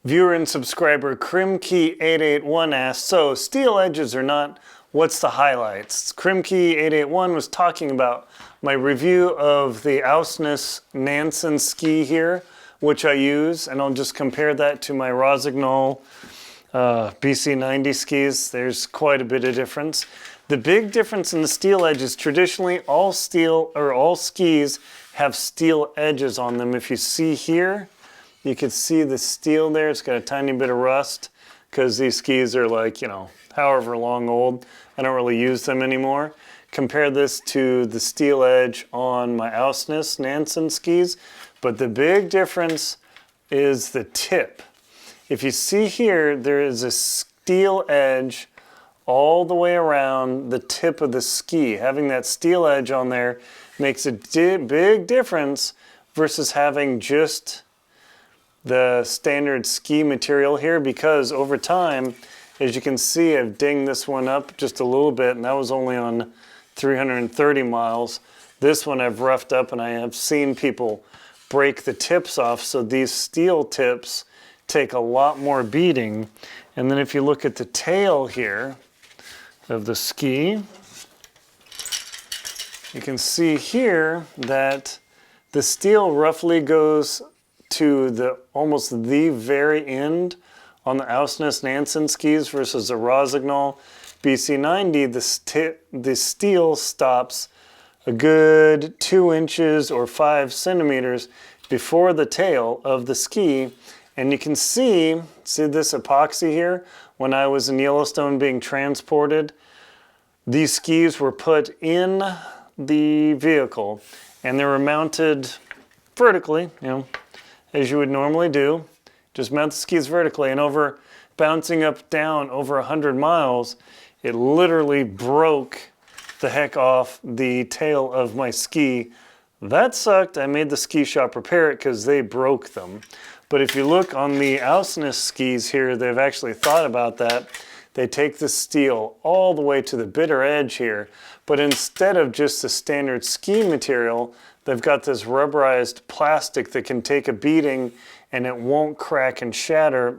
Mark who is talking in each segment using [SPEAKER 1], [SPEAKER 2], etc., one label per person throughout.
[SPEAKER 1] Viewer and subscriber Crimkey881 asked, so steel edges or not, what's the highlights? Crimkey881 was talking about my review of the Ausnes Nansen ski here, which I use, and I'll just compare that to my Rossignol BC90 skis. There's quite a bit of difference. The big difference in the steel edges, traditionally all skis have steel edges on them. If you see here, you can see the steel there. It's got a tiny bit of rust because these skis are like, however long old. I don't really use them anymore. Compare this to the steel edge on my Ausnes Nansen skis. But the big difference is the tip. If you see here, there is a steel edge all the way around the tip of the ski. Having that steel edge on there makes a big difference versus having just the standard ski material here, because over time, as you can see, I've dinged this one up just a little bit, and that was only on 330 miles. This one I've roughed up, and I have seen people break the tips off, so these steel tips take a lot more beating. And then if you look at the tail here of the ski, you can see here that the steel roughly goes to almost the very end on the Ausnes Nansen skis versus the Rossignol BC90. The steel stops a good 2 inches or 5 centimeters before the tail of the ski. And you can see this epoxy here? When I was in Yellowstone being transported, these skis were put in the vehicle and they were mounted vertically, as you would normally do. Just mount the skis vertically, and over bouncing up down over 100 miles, it literally broke the heck off the tail of my ski. That sucked. I made the ski shop repair it because they broke them. But if you look on the Ausnes skis here, they've actually thought about that. They take the steel all the way to the bitter edge here, but instead of just the standard ski material, they've got this rubberized plastic that can take a beating and it won't crack and shatter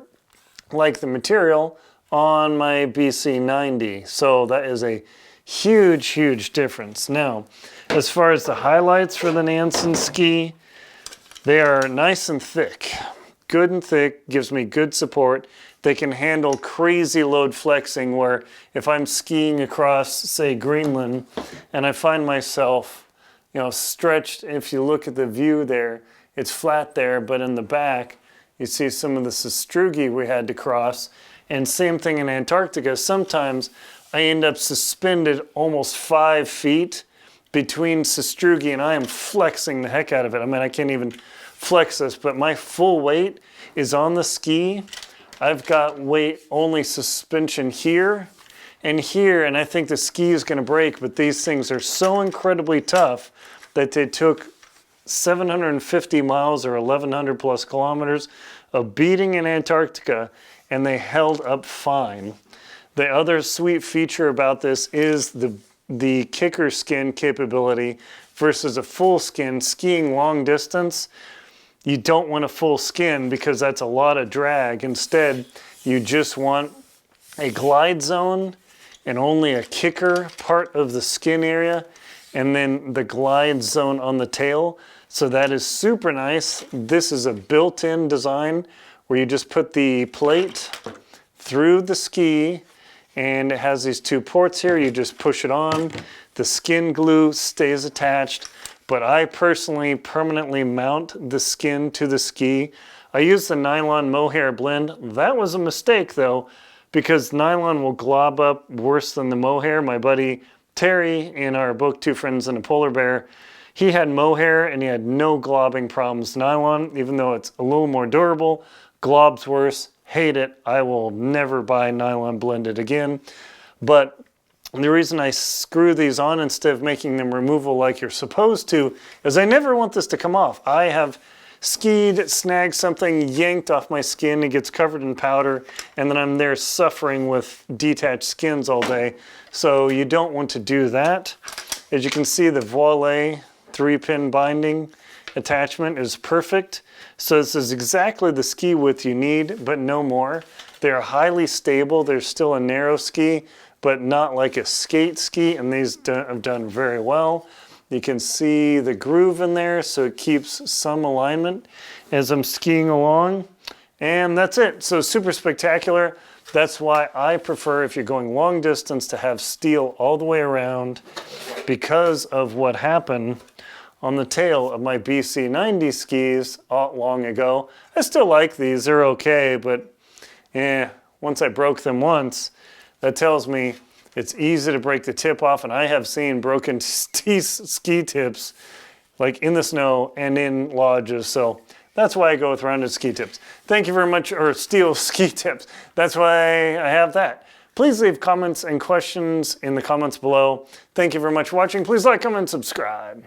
[SPEAKER 1] like the material on my BC90. So that is a huge difference. Now, as far as the highlights for the Nansen ski, they are nice and thick. Good and thick, gives me good support. They can handle crazy load flexing, where if I'm skiing across, say, Greenland, and I find myself stretched. If you look at the view there, it's flat there, but in the back, you see some of the sastrugi we had to cross. And same thing in Antarctica. Sometimes I end up suspended almost 5 feet between sastrugi, and I am flexing the heck out of it. I mean, I can't even flex this, but my full weight is on the ski. I've got weight only suspension here and here, and I think the ski is going to break, but these things are so incredibly tough that they took 750 miles or 1,100 plus kilometers of beating in Antarctica, and they held up fine. The other sweet feature about this is the kicker skin capability versus a full skin. Skiing long distance, you don't want a full skin because that's a lot of drag. Instead, you just want a glide zone and only a kicker part of the skin area, and then the glide zone on the tail. So that is super nice. This is a built-in design where you just put the plate through the ski, and it has these 2 ports here. You just push it on. The skin glue stays attached, but I personally permanently mount the skin to the ski. I use the nylon mohair blend. That was a mistake though, because nylon will glob up worse than the mohair. My buddy Terry in our book, 2 Friends and a Polar Bear, he had mohair and he had no globbing problems. Nylon, even though it's a little more durable, globs worse. Hate it. I will never buy nylon blended again. But the reason I screw these on instead of making them removable like you're supposed to is I never want this to come off. I have skied, snagged something, yanked off my skin, it gets covered in powder, and then I'm there suffering with detached skins all day. So you don't want to do that. As you can see, the Voile 3-pin binding attachment is perfect. So this is exactly the ski width you need, but no more. They're highly stable. They're still a narrow ski, but not like a skate ski, and these have done very well. You can see the groove in there, so it keeps some alignment as I'm skiing along. And that's it. So super spectacular. That's why I prefer, if you're going long distance, to have steel all the way around, because of what happened on the tail of my BC90 skis long ago. I still like these. They're okay, but once I broke them once, that tells me it's easy to break the tip off, and I have seen broken ski tips like in the snow and in lodges. So that's why I go with rounded ski tips. Thank you very much, or steel ski tips. That's why I have that. Please leave comments and questions in the comments below. Thank you very much for watching. Please like, comment, and subscribe.